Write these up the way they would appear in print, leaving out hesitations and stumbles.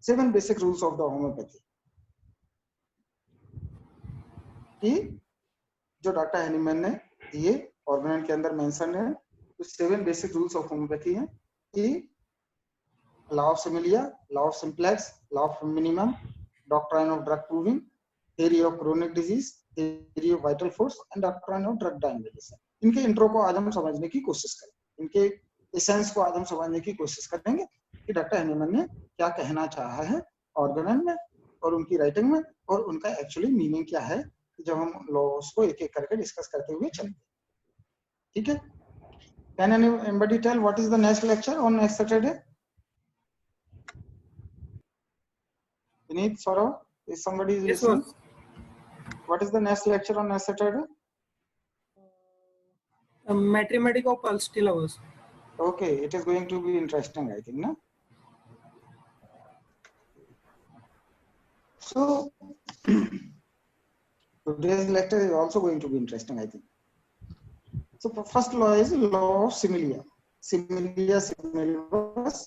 7 basic rules of the homeopathy कि जो doctor Hahnemann ने दिए ऑर्गेनाइज के अंदर मेंशन है। तो 7 बेसिक रूल्स ऑफ होम्योपैथी हैं कि law of similia, law of simplex, law of minimum, doctrine of drug proving, theory of chronic disease, theory of vital force and doctrine of drug diameliation। इनके intro को आज हम समझने की कोशिश करेंगे, इनके एसेंस को आज हम समझने की कोशिश करेंगे कि डॉक्टर हैनीमैन ने क्या कहना चाहा है ऑर्गेनाइज में और उनकी राइटिंग में, और उनका एक्चुअली मीनिंग क्या है, जब हम लॉस को एक एक करके डिस्कस करते हुए चलेंगे। ठीक है, can anybody tell what is the next lecture on next Saturday? Vineet, Saurav, if somebody is Yes, listening, sir. what is the next lecture on next Saturday? Mathematics of pulsatile hours. Okay, it is going to be interesting, I think, no? So today's lecture is also going to be interesting, I think. So first law is law of similia. Similia similibus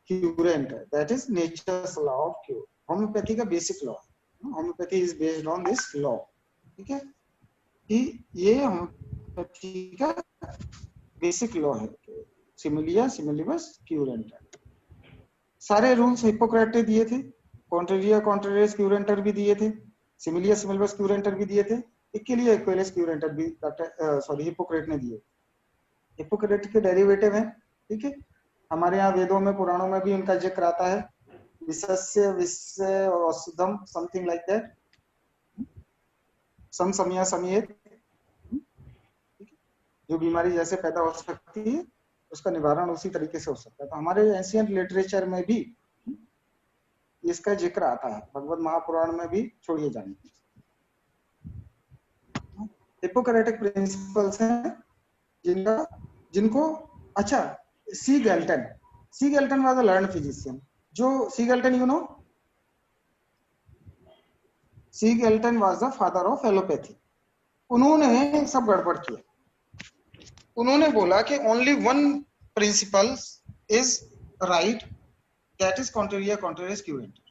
curent, that is nature's law of cure. Homeopathy का basic law. Homeopathy is based on this law. ठीक है, कि ये homeopathy का basic law है, similia सिमिलिबस क्यूरेंट। सारे rules Hippocrates ने दिए थे, कॉन्ट्रेरिया कॉन्ट्रेरियस क्यूरेंटर भी दिए थे, सिमिलिया सिमिलिबस क्यूरेंटर भी दिए थे, इसके लिए इक्विलिस क्यूरेंटर भी डॉक्टर हिप्पोक्रेट ने दिए। हिप्पोक्रेट के डेरिवेटिव हैं, ठीक है, हमारे यहाँ वेदों में पुराणों में भी उनका जिक्र आता है, विसस्य विस्य औषधम समथिंग लाइक दैट, सम समया समियत, जो बीमारी जैसे पैदा हो सकती है उसका निवारण उसी तरीके से हो सकता है। तो हमारे एंशिएंट लिटरेचर में भी इसका जिक्र आता है, भगवत महापुराण में भी छोड़िए जाने। हिप्पोक्रेटिक प्रिंसिपल्स हैं जिनको अच्छा, C Galton was a learned physician. जो C Galton, you know, C Galton was the father of allopathy. उन्होंने सब गड़बड़ किया। उन्होंने बोला कि only one principle is right, that is contraria contrarius curentur.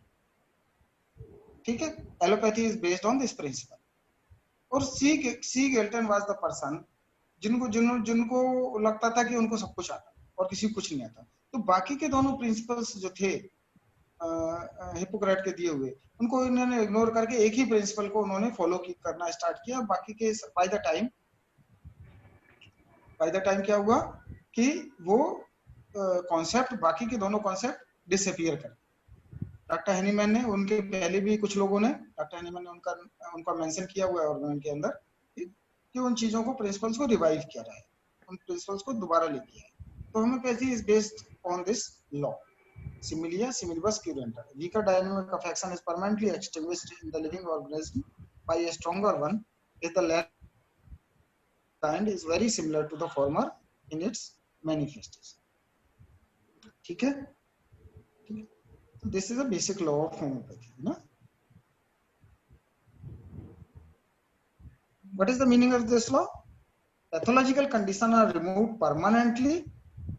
ठीक है, allopathy is based on this principle. और C Galton was the person जिनको लगता था कि उनको सब कुछ आता और किसी को कुछ नहीं आता। तो बाकी के दोनों प्रिंसिपल्स जो थे हिप्पोक्रेट के दिए हुए, उनको इन्होंने इग्नोर करके एक ही प्रिंसिपल को उन्होंने फॉलो करना स्टार्ट किया। बाकी के बाय द टाइम क्या हुआ कि वो कॉन्सेप्ट, बाकी के दोनों कॉन्सेप्ट डिसअपीयर कर। डॉक्टर हैनीमैन ने, उनके पहले भी कुछ लोगों ने, डॉक्टर हैनीमैन ने उनका मेंशन किया हुआ है ऑर्गेनाइज के अंदर कि उन चीजों को, प्रिंसिपल्स को रिवाइव किया रहा है, उन प्रिंसिपल्स को दोबारा लेके आए। तो homeopathy is based on this law, similia similibus curenta. Weaker dynamic of action is permanently extinguished in the living organism by a stronger one if the latter kind is very similar to the former in its manifestation. ठीक है, this is a basic law of homeopathy, ना? What is the meaning of this law? Pathological conditions are removed permanently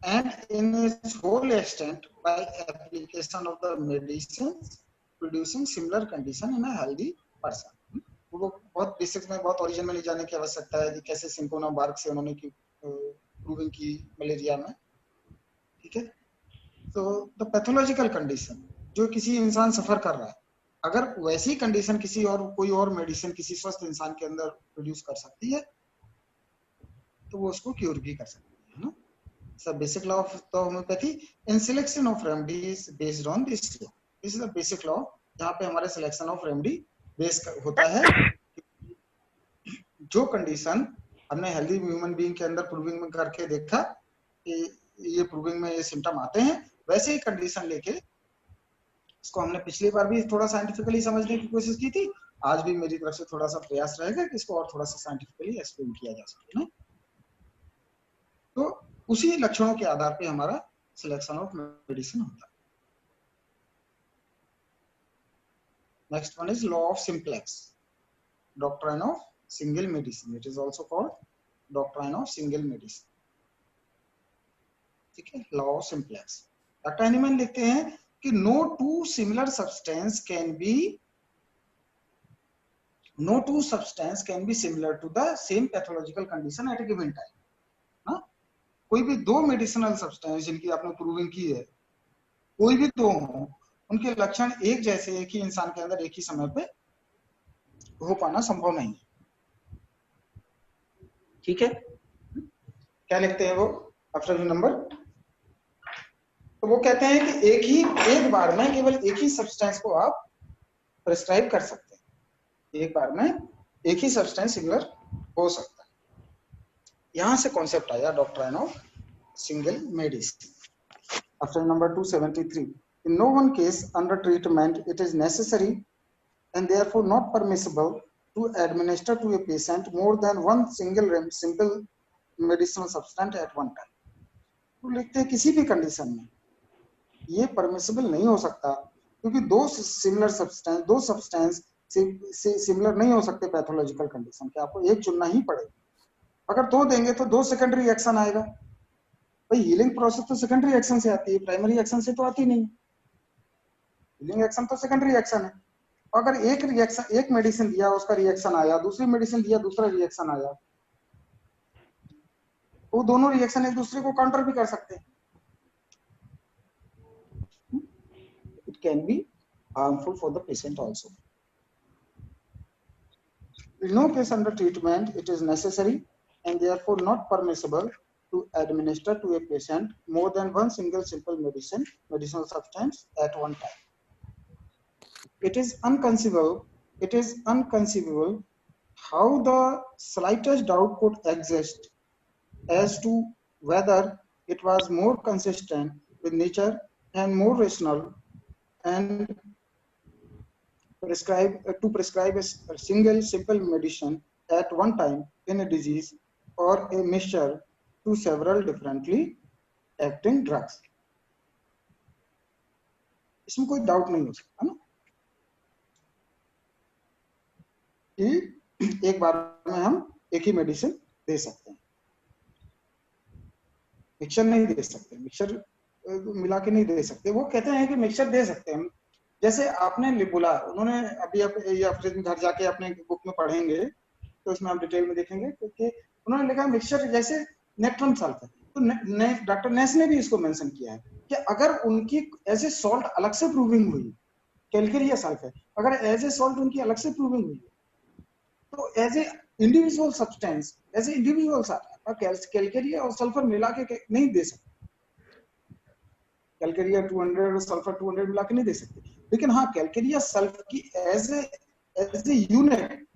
and in its whole extent by application of the medicines producing similar condition in a healthy person। वो बहुत basics में, बहुत origin में नहीं जाने की आवश्यकता है कि कैसे सिंकोना बार्क से उन्होंने की प्रूविंग की मलेरिया में। ठीक है, तो द पैथोलॉजिकल कंडीशन जो किसी इंसान सफर कर रहा है, अगर वैसी कंडीशन किसी और, कोई और मेडिसिन किसी स्वस्थ इंसान के अंदर प्रोड्यूस कर सकती है तो वो उसको क्योर भी कर सकती है ना। So basic law of the homeopathy and selection of remedy is based on this law. This is the basic law जहाँ पे हमारे selection of remedy बेस होता है। जो कंडीशन हमने हेल्दी ह्यूमन बीइंग के अंदर प्रूविंग में करके देखा कि ये प्रूविंग में ये सिम्टम आते हैं, वैसे ही कंडीशन लेके इसको हमने पिछली बार भी थोड़ा साइंटिफिकली समझने की कोशिश की थी। आज भी मेरी तरफ से थोड़ा सा प्रयास रहेगा कि इसको और थोड़ा सा साइंटिफिकली एक्सप्लेन किया जा सके ना। तो उसी लक्षणों के आधार पे हमारा सिलेक्शन ऑफ मेडिसिन होता है। Next one is law of simplex, doctrine of single medicine. It is also called doctrine of single medicine. ठीक है, law of simplex. Doctor Hahnemann लिखते हैं कि no two substance can be similar to the same pathological condition at a given time. हाँ, कोई भी दो medicinal substance जिनकी आपने प्रूविंग की है, कोई भी दो हो, उनके लक्षण एक जैसे एक ही इंसान के अंदर एक ही समय पे हो पाना संभव नहीं है। ठीक है, क्या लिखते हैं वो ऑप्शन नंबर? तो वो कहते हैं कि एक बार में केवल एक ही सब्सटेंस को आप प्रिस्क्राइब कर सकते हैं, एक बार में एक ही सब्सटेंस सिमिलर हो सकता है। यहां से कॉन्सेप्ट आया doctrine of single medicine. Option number 273, in no one case under treatment it is necessary and therefore not permissible to administer to a patient more than one simple medicinal substance at one time। तो लिखते हैं किसी भी condition में ये permissible नहीं हो सकता, क्योंकि दो सब्सटेंस सिमिलर नहीं हो सकते पैथोलॉजिकल कंडीशन के, आपको एक चुनना ही पड़ेगा। अगर दो देंगे तो दो सेकेंडरी रिएक्शन आएगा। भाई हीलिंग प्रोसेस तो सेकेंडरी रिएक्शन से आती है, प्राइमरी रिएक्शन से तो आती नहीं। हीलिंग एक्शन तो सेकेंडरी रिएक्शन है। अगर एक मेडिसिन दिया उसका रिएक्शन आया, दूसरी मेडिसिन दिया दूसरा रिएक्शन आया, वो दोनों रिएक्शन एक दूसरे को काउंटर भी कर सकते हैं। It can be harmful for the patient also. In no case under treatment it is necessary and therefore not permissible to administer to a patient more than one single simple medicinal substance at one time. It is unconceivable how the slightest doubt could exist as to whether it was more consistent with nature and more rational and prescribe a single simple medicine at one time in a disease or a mixture to several differently acting drugs. इसमें कोई doubt नहीं हो सकता ना कि एक बार में हम एक ही मेडिसिन दे सकते हैं, मिक्सचर नहीं दे सकते, मिक्सचर मिला के नहीं दे सकते। वो कहते हैं कि मिक्सचर दे सकते हैं, जैसे आपने बोला, उन्होंने अभी आप घर जाके अपने बुक में पढ़ेंगे तो उसमें आप डिटेल में देखेंगे क्योंकि उन्होंने लिखा मिक्सचर जैसे नेट्रम सल्फर, तो डॉक्टर नेस ने भी इसको मेंशन किया है कि अगर उनकी एज ए सॉल्ट अलग से प्रूविंग हुई, कैलकेरिया सल्फर अगर एज ए सॉल्ट उनकी अलग से प्रूविंग हुई तो as a individual substance, as a individual calcarea और सल्फर मिला के नहीं दे सकते, कैलकेरिया 200 और सल्फर 200 मिला के नहीं दे सकते। लेकिन हाँ, कैलकेरिया सल्फर की as a unit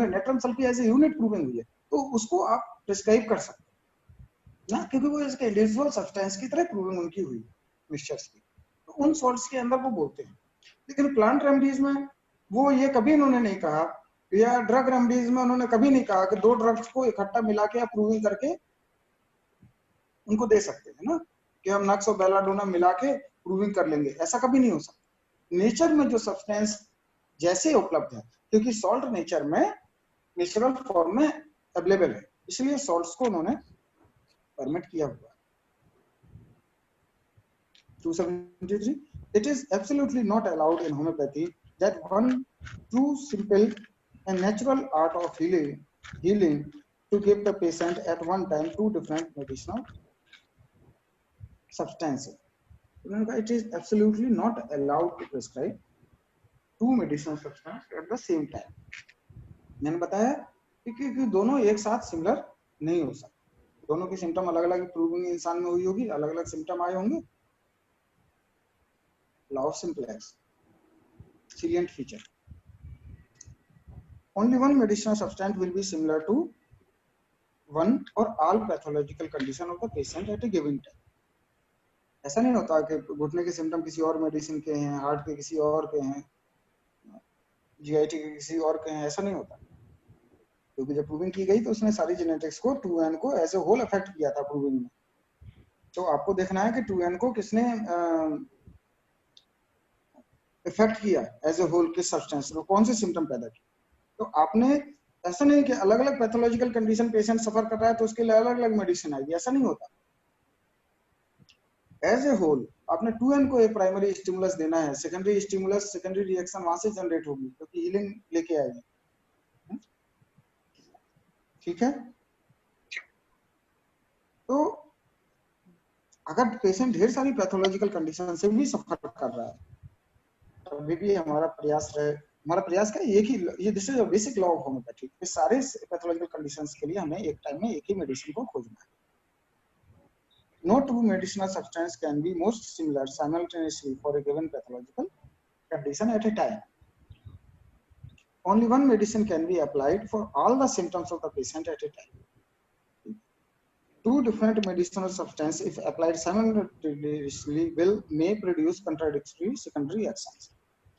natrum sulphur as a unit proving हुई है, तो उसको आप प्रिस्क्राइब कर सकते ना, क्योंकि वो इसके इंडिविजुअल सब्सटेंस की तरह प्रूविंग उनकी हुई मिक्सचर्स की, तो उन सॉल्ट्स के अंदर वो बोलते हैं। लेकिन प्लांट रेमेडीज में वो ये कभी उन्होंने नहीं कहा, या ड्रग रेमेडीज में उन्होंने कभी नहीं कहा कि दो ड्रग्स को इकट्ठा मिला के आप प्रूविंग करके उनको दे सकते हैं ना, कि हम नक्स और बेलाडोना मिला के प्रूविंग कर लेंगे, ऐसा कभी नहीं हो सकता। नेचर में जो सब्सटेंस जैसे उपलब्ध है, क्योंकि सॉल्ट नेचर में नेचुरल फॉर्म में अवेलेबल है, इसलिए सॉल्ट्स को उन्होंने परमिट किया हुआ है। 273, it is absolutely not allowed in homeopathy that one true simple and natural art of healing to give the patient at one time two different medicinal substances. It is absolutely not allowed to prescribe two medicinal substances at the same time. मैंने बताया कि दोनों एक साथ similar नहीं हो सकते, दोनों की सिम्टम अलग अलग प्रूविंग इंसान में हुई होगी, अलग अलग सिम्टम आए होंगे। Law of simplex salient feature, only one medicinal substance will be similar to one or all pathological condition of the patient at a given time. ऐसा नहीं होता कि घुटने के सिम्टम किसी और मेडिसिन के हैं, हार्ट के किसी और के हैं, जीआईटी के किसी और के हैं, ऐसा नहीं होता, क्योंकि जब प्रूविंग की गई तो उसने सारी जेनेटिक्स को 2n को एज ए होल अफेक्ट किया था प्रूविंग में। तो आपको देखना है कि 2n को किसने इफेक्ट किया एज ए होल, किस सब्सटेंस को कौन से सिम्टम पैदा किए। तो आपने ऐसा नहीं कि अलग अलग पैथोलॉजिकल कंडीशन पेशेंट सफर कर रहा है तो उसके लिए अलग अलग मेडिसिन आएगी, ऐसा नहीं होता। एज ए होल आपने 2n को एक प्राइमरी स्टिमुलस देना है, सेकेंडरी स्टिमुलस, सेकेंडरी रिएक्शन वहां से जनरेट होगी क्योंकि हीलिंग लेके आएगी। ठीक है, तो अगर पेशेंट ढेर सारी पैथोलॉजिकल कंडीशन से भी सफर कर रहा है, अभी भी हमारा प्रयास है, हमारा प्रयास का एक ही, ये this is a basic law of homeopathy, इस सारे पैथोलॉजिकल कंडीशंस के लिए हमें एक टाइम में एक ही मेडिसिन को खोजना है। No two medicinal substance can be most similar simultaneously for a given pathological condition at a time. Only one medicine can be applied for all the symptoms of the patient at a time. Two different medicinal substances, if applied simultaneously, may produce contradictory secondary reactions.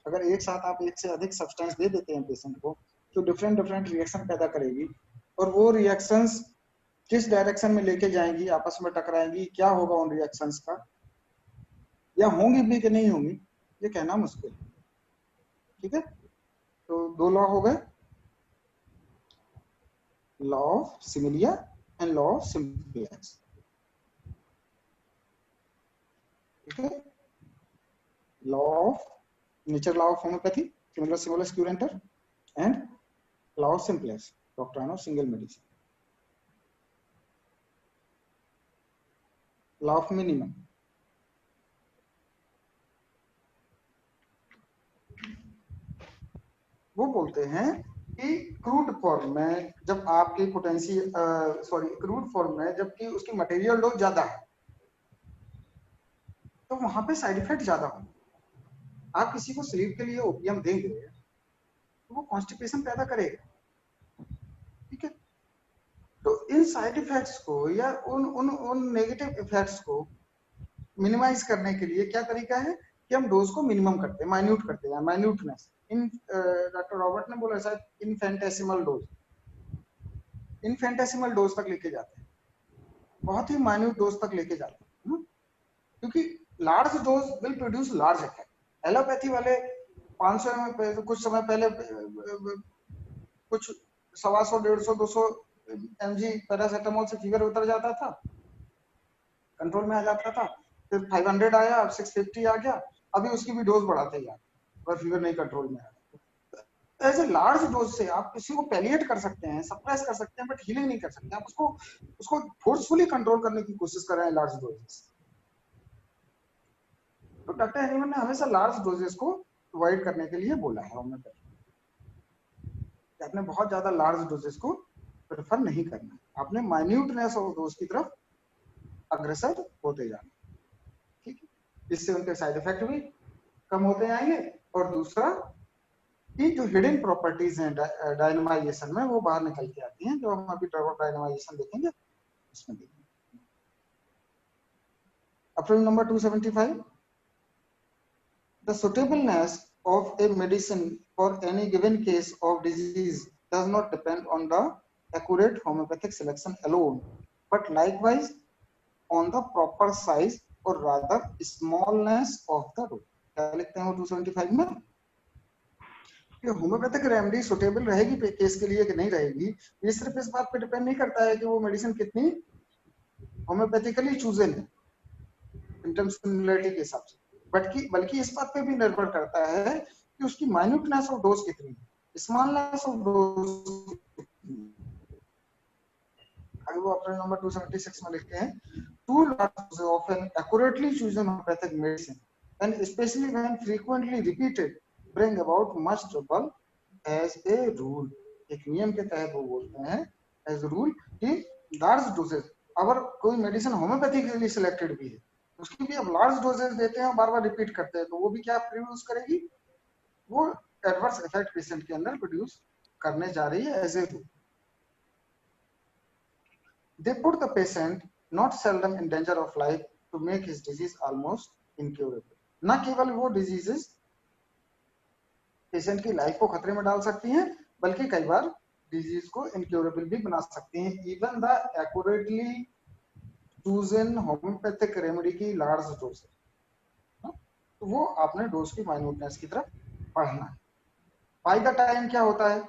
अगर एक साथ आप एक से अधिक substance दे देते हैं patient को, तो डिफरेंट रिएक्शन पैदा करेगी, और वो रिएक्शंस किस डायरेक्शन में लेके जाएंगी, आपस में टकराएंगी, क्या होगा उन रिएक्शंस का, या होंगी भी कि नहीं होंगी, ये कहना मुश्किल है। ठीक है, तो दो लॉ हो गए, law of similia and law of simplex. ठीक है, law of nature, law of homeopathy, similar similar curentur, and law of simplex, doctrine of single medicine, law of minimum. वो बोलते हैं कि क्रूड फॉर्म में जब आपकी पोटेंसी क्रूड फॉर्म में जबकि उसकी मटेरियल डोज ज्यादा है, तो वहां पे साइड इफेक्ट ज्यादा होगा। आप किसी को स्लीप के लिए ओपियम देंगे तो वो कॉन्स्टिपेशन पैदा करेगा। ठीक है, तो इन साइड इफेक्ट्स को या उन नेगेटिव इफेक्ट्स को मिनिमाइज करने के लिए क्या तरीका है कि हम डोज को मिनिमम करते हैं, माइन्यूट करते हैं, माइन्यूटनेस। इन डॉक्टर रॉबर्ट ने बोला शायद इनफेंटेसिमल डोज, इनफेंटेसिमल डोज तक लेके जाते हैं, बहुत ही माइन्यूट डोज तक लेके जाते हैं, क्योंकि large dose will produce large effect. Allopathy वाले 500 ml कुछ समय पहले कुछ 125, 150, 200 mg पैरासिटामोल से फीवर उतर जाता था, कंट्रोल में आ जाता था, फिर 500 आया, अब 650 आ गया, अभी उसकी भी डोज बढ़ाते ही पर फीवर नहीं कंट्रोल में आ रहा। एज ए लार्ज डोज से आप किसी को पैलिएट कर सकते हैं, सप्रेस कर सकते हैं, बट हीलिंग नहीं कर सकते। आप उसको फोर्सफुली कंट्रोल करने की कोशिश कर रहे हैं लार्ज डोजेस। तो डॉक्टर हैनीमैन ने हमेशा लार्ज डोजेस को अवॉइड करने के लिए बोला है होम्योपैथी, आपने बहुत ज्यादा लार्ज डोजेस को प्रेफर नहीं करना, आपने माइन्यूटनेस ऑफ डोज की तरफ अग्रसर होते जाना। ठीक है, इससे उनके साइड इफेक्ट भी कम होते जाएंगे, और दूसरा कि जो हिडन प्रॉपर्टीज हैं डायनामाइजेशन में वो बाहर निकल के आती हैं, जो हम अभी डायनामाइजेशन देखेंगे उसमें देखेंगे। Approach number 275, the suitableness of a medicine for any given case of disease does not depend on the accurate homeopathic selection alone, but likewise on the proper size or rather smallness of the dose. क्या लिखते हैं वो 275 में कि homeopathic remedy suitable रहेगी case के लिए कि नहीं रहेगी, ये सिर्फ इस बात पे डिपेंड नहीं करता है कि वो मेडिसिन कितनी होम्योपैथिकली चूजन है सिम्टम सिमिलरिटी के हिसाब से, बल्कि इस बात पे भी निर्भर करता है कि उसकी माइन्यूटनेस ऑफ डोज कितनी है, स्मॉलनेस ऑफ डोज। आगे वो अपने नंबर 276 में लिखते हैं, too large doses of an accurately chosen homeopathic medicine and especially when frequently repeated bring about much trouble as a rule। एक नियम के तहत वो बोलते हैं as a rule कि लार्ज डोजेस, अगर कोई मेडिसिन होम्योपैथी के लिए सिलेक्टेड भी है, उसकी भी अब लार्ज डोजेस देते हैं, बार बार रिपीट करते हैं, तो वो भी क्या प्रोड्यूस करेगी, वो एडवर्स इफेक्ट पेशेंट के अंदर प्रोड्यूस करने जा रही है as a rule. They put the patient not seldom in danger of life to make his disease almost incurable। न केवल वो डिजीजेस पेशेंट की लाइफ को खतरे में डाल सकती हैं, बल्कि कई बार डिजीज को इनक्योरेबल भी बना सकती हैं, even the accurately chosen homeopathic remedy की लार्ज डोज। तो वो आपने डोज की माइन्यूटनेस की तरफ पढ़ना है। बाय द टाइम क्या होता है,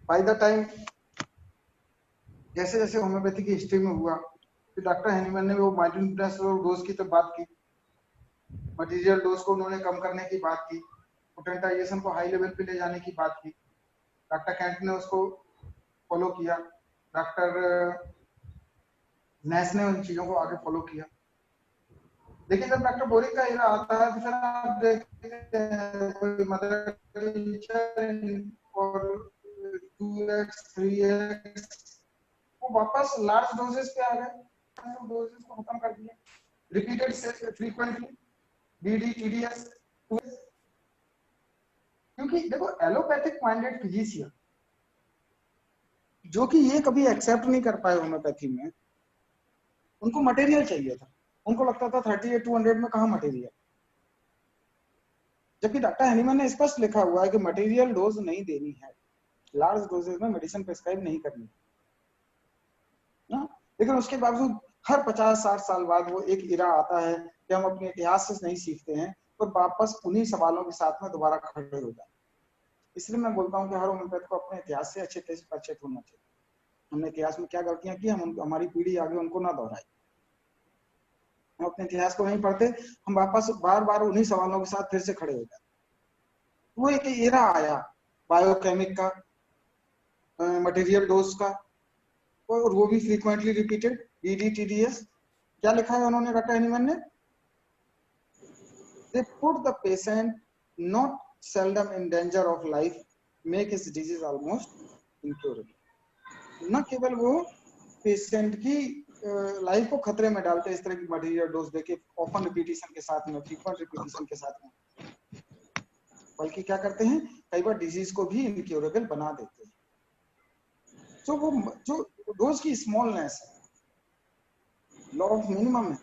बाय द टाइम जैसे जैसे होम्योपैथी की हिस्ट्री में हुआ, फिर डॉक्टर हैनीमैन ने वो माइल्डनेस डोज की तो बात की, मटेरियल डोज को उन्होंने कम करने की बात की, पोटेंटाइजेशन को हाई लेवल पे ले जाने की बात की। डॉक्टर कैंट ने उसको फॉलो किया, डॉक्टर नैश ने उन चीजों को आगे फॉलो किया। लेकिन जब डॉक्टर बोरिक का एरा आता है तो फिर आप देखते हैं कोई मदर और 2x 3x वो वापस लार्ज डोजेस पे आ गए, डोजेस को खत्म कर दिया, रिपीटेड फ्रीक्वेंटली बीडी टीडीएस। क्योंकि देखो एलोपैथिक माइंडेड फिजिशियन जो कि ये कभी एक्सेप्ट नहीं कर पाए होम्योपैथी में, उनको मटेरियल चाहिए था। उनको लगता था 38-200 में कहाँ मटेरियल, जबकि डॉक्टर हैनीमैन ने स्पष्ट लिखा हुआ है कि मटेरियल डोज नहीं देनी है, लार्ज डोजेस में मेडिसिन प्रिस्क्राइब नहीं करनी ना। लेकिन उसके बावजूद हर 50-60 साल बाद वो एक इरा आता है कि हम अपने इतिहास से नहीं सीखते हैं और वापस उन्हीं सवालों के साथ में दोबारा खड़े हो जाते हैं। इसलिए मैं बोलता हूँ कि हर होम्योपैथ को अपने इतिहास से अच्छे से परिचित होना चाहिए। हमने इतिहास में क्या गलतियां की, हम हमारी पीढ़ी आगे उनको ना दोहराए। हम अपने इतिहास को नहीं पढ़ते, हम वापस बार बार उन्हीं सवालों के साथ फिर से खड़े हो जाते। वो एक एरा आया बायोकेमिक का, मटेरियल डोज का, और वो भी फ्रीक्वेंटली रिपीटेड बीडीटीडीएस। क्या लिखा है उन्होंने डॉक्टर हैनीमैन ने? They put the patient not seldom in danger of life, make his disease almost incurable. न केवल वो पेशेंट की लाइफ को खतरे में डालते इस तरह की मटेरियल डोज देके ऑफन रिपीटिशन के साथ में, फ्रीक्वेंट रिपीटिशन के साथ में, बल्कि क्या करते हैं कई बार डिजीज को भी इनक्योरेबल बना देते हैं। तो वो जो डोज की स्मॉलनेस है, लॉ ऑफ मिनिमम है,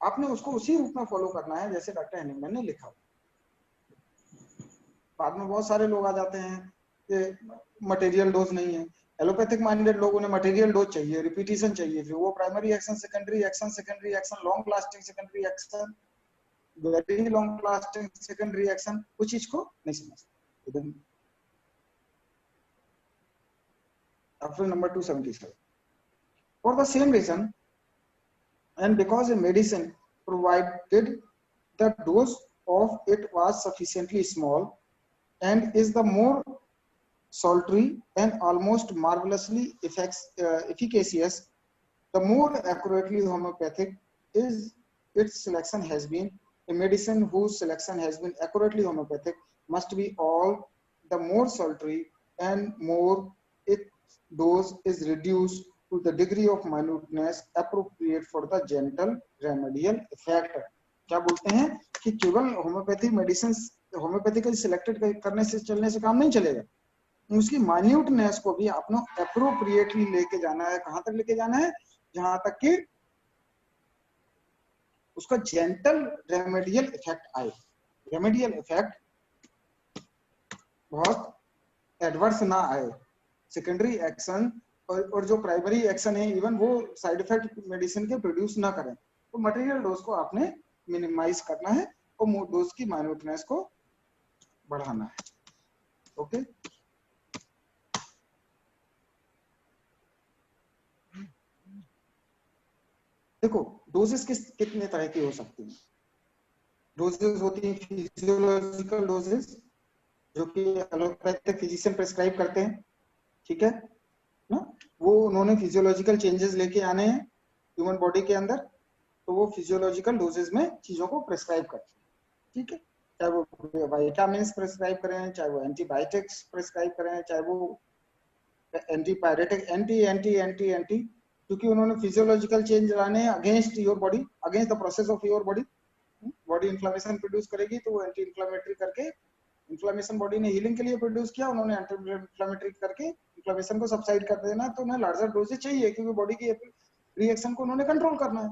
आपने उसको उसी रूप में फॉलो करना है जैसे डॉक्टर हैनीमैन ने लिखा। बाद में बहुत सारे लोग आ जाते हैं कि मटेरियल डोज नहीं है। एलोपैथिक माइंडेड लोगों ने मटेरियल डोज चाहिए, रिपीटिशन चाहिए, फिर वो primary action, secondary action, long lasting secondary action, very long lasting secondary action, कुछ चीज को नहीं समझते। After number 277, for the same reason and because a medicine provided the dose of it was sufficiently small and is the more sultry and almost marvelously efficacious, the more accurately homeopathic is its selection has been. A medicine whose selection has been accurately homeopathic must be all the more sultry and more its dose is reduced to the degree of minuteness appropriate for the gentle remedial effect. क्या बोलते हैं कि केवल homeopathic medicine homoeopathically selected करने से चलने से काम नहीं चलेगा, उसकी माइन्यूटनेस को भी आपने एप्रोप्रिएटली लेके जाना है। कहां तक लेके जाना है? जहां तक कि उसका जेंटल रेमेडियल इफेक्ट आए। रेमेडियल इफेक्ट बहुत एडवर्स ना आए, सेकेंडरी एक्शन और जो प्राइमरी एक्शन है इवन वो साइड इफेक्ट मेडिसिन के प्रोड्यूस ना करें। तो मटेरियल डोज को आपने मिनिमाइज करना है और डोज की माइन्यूटनेस को बढ़ाना है। ओके, देखो डोजेस कितने तरह की हो सकती हैं। डोजेस होती हैं फिजियोलॉजिकल डोजेस जो कि एलोपैथिक फिजिशियन प्रिस्क्राइब करते हैं, ठीक है ना। वो उन्होंने फिजियोलॉजिकल चेंजेस लेके आने हैं ह्यूमन बॉडी के अंदर, तो वो फिजियोलॉजिकल डोजेस में चीजों को प्रिस्क्राइब करते हैं, ठीक है। चाहे वो विटामिन प्रिस्क्राइब करें, चाहे वो एंटीबायोटिक्स प्रिस्क्राइब करें, चाहे वो antipyretic anti anti anti anti क्योंकि उन्होंने फिजियोलॉजिकल चेंज लाने हैं against your body, against the process of your body. Body inflammation produce करेगी तो वो एंटी इन्फ्लेमेटरी करके, इन्फ्लेमेशन बॉडी ने हीलिंग के लिए प्रोड्यूस किया, उन्होंने एंटी इन्फ्लेमेटरी करके इन्फ्लेमेशन को सबसाइड कर देना। तो उन्हें लार्जर डोजेज चाहिए क्योंकि बॉडी की रिएक्शन को उन्होंने कंट्रोल करना है,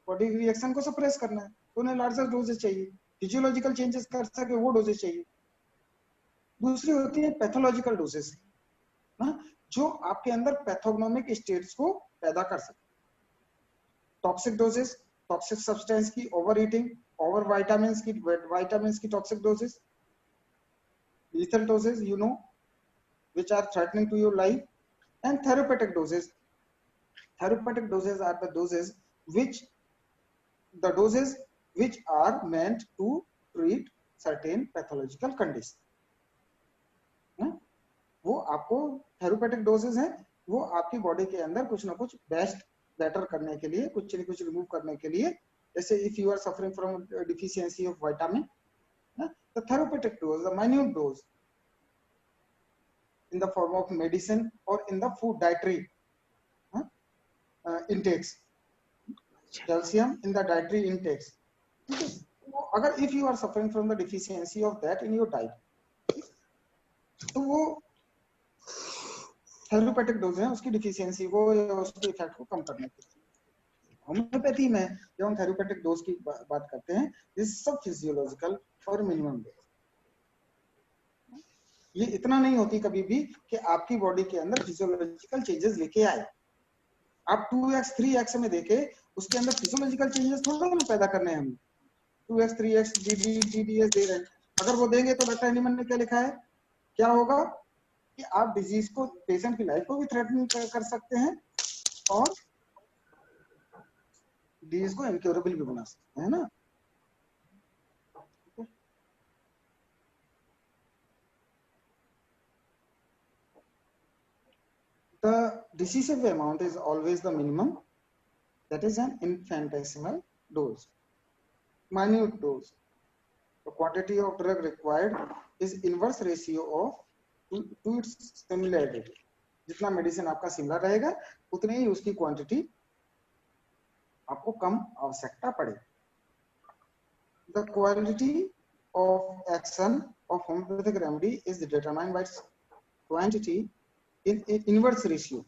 बॉडी की रिएक्शन को सप्रेस करना है, तो उन्हें लार्जर डोजेज चाहिए। फिजियोलॉजिकल चेंजेस कर सके वो डोजेज चाहिए। दूसरी होती है पैथोलॉजिकल डोजेज ना, जो आपके अंदर पैथोगनोमिक स्टेट्स को पैदा कर सके। टॉक्सिक डोजेस, टॉक्सिक सब्सटेंस की ओवर ईटिंग, ओवर विटामिन्स की toxic doses, lethal doses which are threatening to your life, and therapeutic doses Therapeutic doses are the doses which are meant to treat certain pathological condition. वो आपको therapeutic doses हैं, वो आपकी body के अंदर कुछ ना कुछ बेटर करने के लिए, कुछ न कुछ रिमूव करने के लिए, जैसे if you are suffering from deficiency of vitamin, the therapeutic dose, the minute dose in the form of medicine or in the food dietary intakes, calcium in the dietary intakes. अगर if you are suffering from the deficiency of that in your diet, तो वो therapeutic dose है उसकी deficiency को या उसके effect को कम करने के लिए. होम्योपैथी में जब हम थेरेपेटिक डोज की बात करते हैं, दिस सब फिजियोलॉजिकल और मिनिमम डोज. ये इतना नहीं होती कभी भी कि आपकी बॉडी के अंदर फिजियोलॉजिकल चेंजेस लेके आए. आप 2x 3x में देखे, उसके अंदर फिजियोलॉजिकल चेंजेस थोड़ा ना पैदा करने हैं हम. 2x 3x GDS दे रहे हैं. अगर वो देंगे तो डॉक्टर एनिमल ने क्या लिखा है, क्या होगा कि आप डिजीज को, पेशेंट की लाइफ को भी थ्रेटन कर सकते हैं और डिजीज को इनक्योरेबल भी बना सकते हैं ना. The decisive amount is always the minimum, that is an infinitesimal dose, minute dose. The quantity of drug required is inverse ratio of to its similarity. जितना मेडिसिन आपका सिमिलर रहेगा उतनी ही उसकी क्वांटिटी आपको कम आवश्यकता पड़े. The quality of action of homeopathic remedy is determined by its quantity in inverse ratio.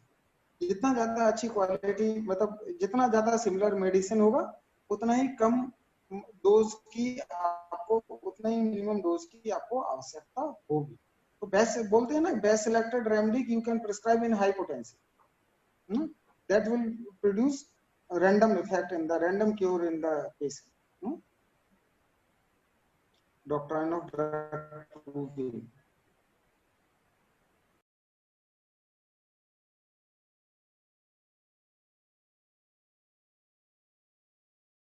जितना ज्यादा अच्छी क्वालिटी, मतलब जितना ज्यादा सिमिलर मेडिसिन होगा उतना ही कम डोज की आपको, उतना ही मिनिमम डोज की आपको आवश्यकता होगी. तो बेस्ट बोलते हैं ना, best selected remedy you can prescribe in high potency, that will produce random effect in the random cure in the patient. Doctrine of drug